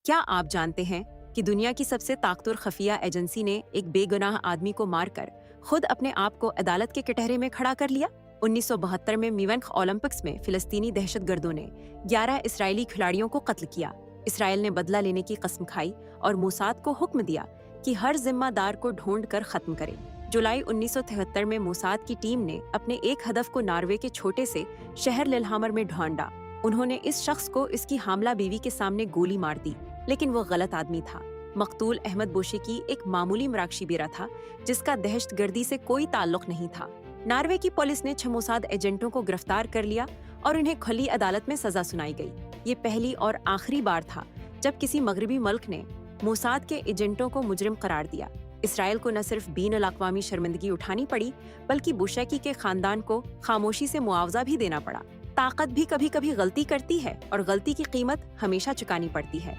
کیا آپ جانتے ہیں کہ دنیا کی سب سے طاقتور خفیہ ایجنسی نے ایک بے گناہ آدمی کو مار کر خود اپنے آپ کو عدالت کے کٹہرے میں کھڑا کر لیا؟ 1972 میں میونخ اولمپکس میں فلسطینی دہشت گردوں نے 11 اسرائیلی کھلاڑیوں کو قتل کیا۔ اسرائیل نے بدلہ لینے کی قسم کھائی اور موساد کو حکم دیا کہ ہر ذمہ دار کو ڈھونڈ کر ختم کرے۔ جولائی 1973 میں موساد کی ٹیم نے اپنے ایک ہدف کو ناروے کے چھوٹے سے شہر للہامر میں ڈھونڈا۔ انہوں نے اس شخص کو اس کی حاملہ بیوی کے سامنے گولی مار دی، لیکن وہ غلط آدمی تھا۔ مقتول احمد بوشیکی ایک معمولی مراکشی بیرا تھا جس کا دہشت گردی سے کوئی تعلق نہیں تھا۔ ناروے کی پولیس نے 6 موساد ایجنٹوں کو گرفتار کر لیا اور انہیں کھلی عدالت میں سزا سنائی گئی۔ یہ پہلی اور آخری بار تھا جب کسی مغربی ملک نے موساد کے ایجنٹوں کو مجرم قرار دیا۔ اسرائیل کو نہ صرف بین الاقوامی شرمندگی اٹھانی پڑی بلکہ بوشیکی کے خاندان کو خاموشی سے معاوضہ بھی دینا پڑا۔ طاقت بھی کبھی کبھی غلطی کرتی ہے اور غلطی کی قیمت ہمیشہ چکانی پڑتی ہے۔